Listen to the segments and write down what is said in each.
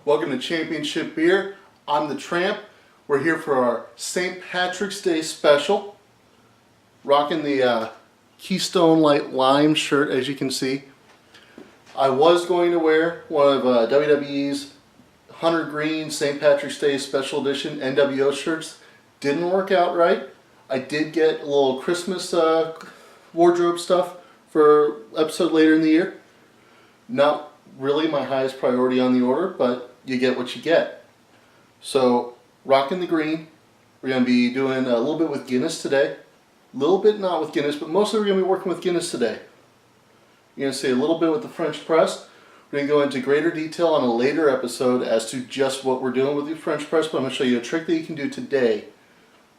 Welcome to Championship Beer. I'm the Tramp. We're here for our St. Patrick's Day special. Rocking the Keystone Light Lime shirt, as you can see. I was going to wear one of WWE's Hunter Green St. Patrick's Day Special Edition NWO shirts. Didn't work out right. I did get a little Christmas wardrobe stuff for episode later in the year. Not really my highest priority on the order, but you get what you get. So, rocking the green. We're going to be doing a little bit with Guinness today. A little bit not with Guinness, but mostly we're going to be working with Guinness today. You're going to see a little bit with the French press. We're going to go into greater detail on a later episode as to just what we're doing with the French press, but I'm going to show you a trick that you can do today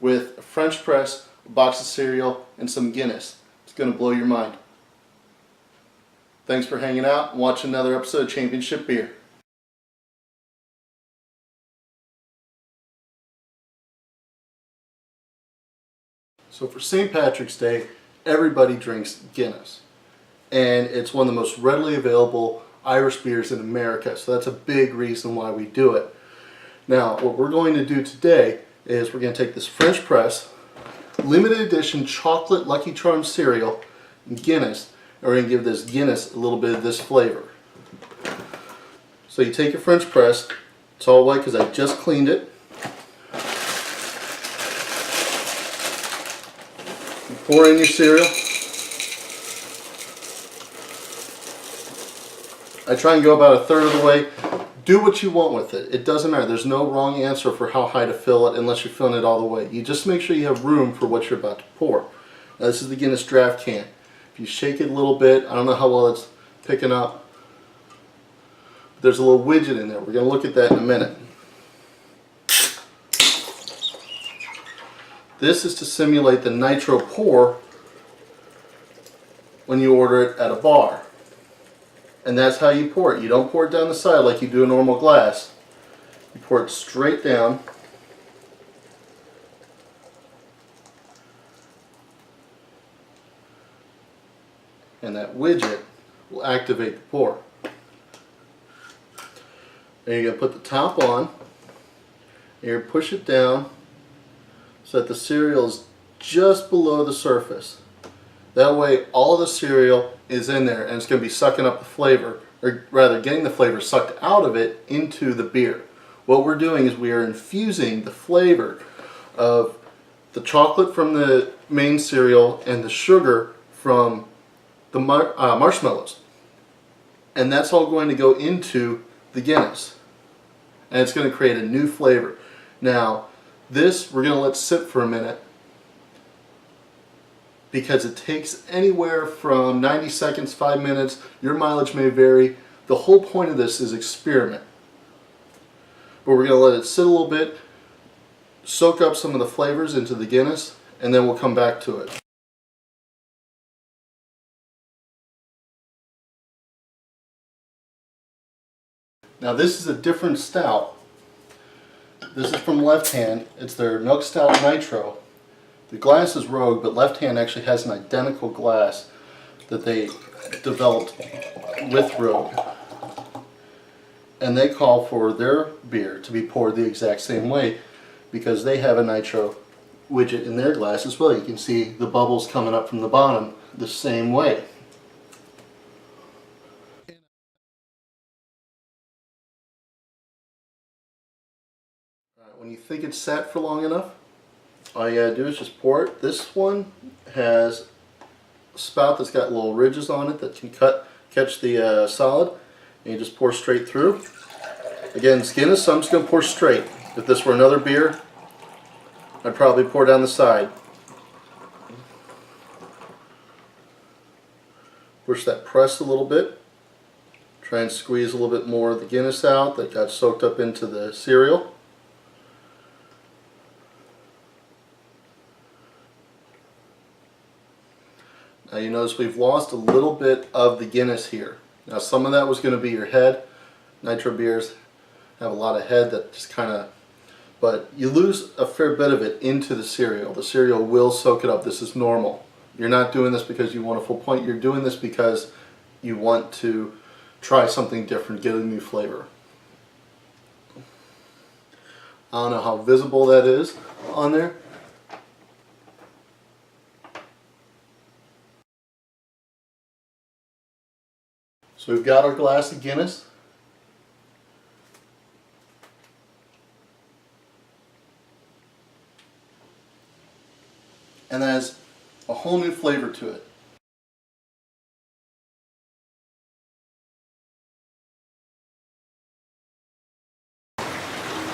with a French press, a box of cereal, and some Guinness. It's going to blow your mind. Thanks for hanging out and watching another episode of Championship Beer. So for St. Patrick's Day, everybody drinks Guinness. And it's one of the most readily available Irish beers in America. So that's a big reason why we do it. Now, what we're going to do today is we're going to take this French press, limited edition chocolate Lucky Charms cereal, and Guinness, and we're going to give this Guinness a little bit of this flavor. So you take your French press, it's all white because I just cleaned it. You pour in your cereal. I try and go about a third of the way. Do what you want with it. It doesn't matter. There's no wrong answer for how high to fill it unless you're filling it all the way. You just make sure you have room for what you're about to pour. Now, this is the Guinness draft can. If you shake it a little bit, I don't know how well it's picking up. But there's a little widget in there. We're going to look at that in a minute. This is to simulate the nitro pour when you order it at a bar. And that's how you pour it. You don't pour it down the side like you do a normal glass. You pour it straight down. And that widget will activate the pour. And you're going to put the top on. And you're going to push it down so that the cereal is just below the surface. That way all of the cereal is in there and it's going to be sucking up the flavor, or rather getting the flavor sucked out of it into the beer. What we're doing is we are infusing the flavor of the chocolate from the main cereal and the sugar from the marshmallows. And that's all going to go into the Guinness. And it's going to create a new flavor. Now, this we're going to let sit for a minute, because it takes anywhere from 90 seconds, 5 minutes. Your mileage may vary. The whole point of this is experiment. But we're going to let it sit a little bit, soak up some of the flavors into the Guinness, and then we'll come back to it. Now this is a different stout. This is from Left Hand. It's their Milk Stout Nitro. The glass is Rogue, but Left Hand actually has an identical glass that they developed with Rogue. And they call for their beer to be poured the exact same way because they have a nitro widget in their glass as well. You can see the bubbles coming up from the bottom the same way. When you think it's sat for long enough, all you gotta do is just pour it. This one has a spout that's got little ridges on it that can catch the solid, and you just pour straight through. Again, it's Guinness, so I'm just gonna pour straight. If this were another beer, I'd probably pour down the side. Push that press a little bit. Try and squeeze a little bit more of the Guinness out that got soaked up into the cereal. Now you notice we've lost a little bit of the Guinness here. Now some of that was going to be your head. Nitro beers have a lot of head that just kind of, but you lose a fair bit of it into the cereal. The cereal will soak it up. This is normal. You're not doing this because you want a full point. You're doing this because you want to try something different, get a new flavor. I don't know how visible that is on there. So we've got our glass of Guinness. And that has a whole new flavor to it.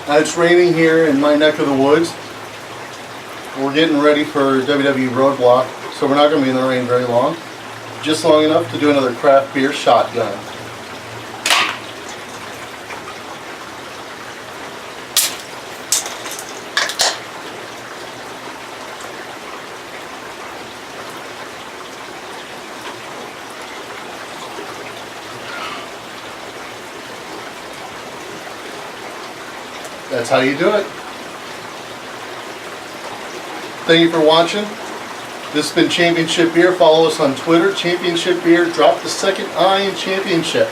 Now it's raining here in my neck of the woods. We're getting ready for WWE Roadblock, so we're not going to be in the rain very long. Just long enough to do another craft beer shotgun. That's how you do it. Thank you for watching. This has been Championship Beer. Follow us on Twitter, Championship Beer. Drop the second I in Championship.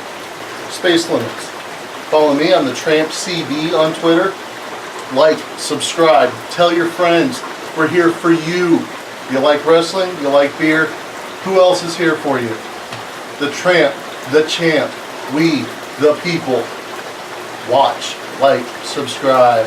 Space Limits. Follow me on the Tramp CB on Twitter. Like, subscribe, tell your friends. We're here for you. You like wrestling? You like beer? Who else is here for you? The Tramp, the Champ, we, the people. Watch, like, subscribe.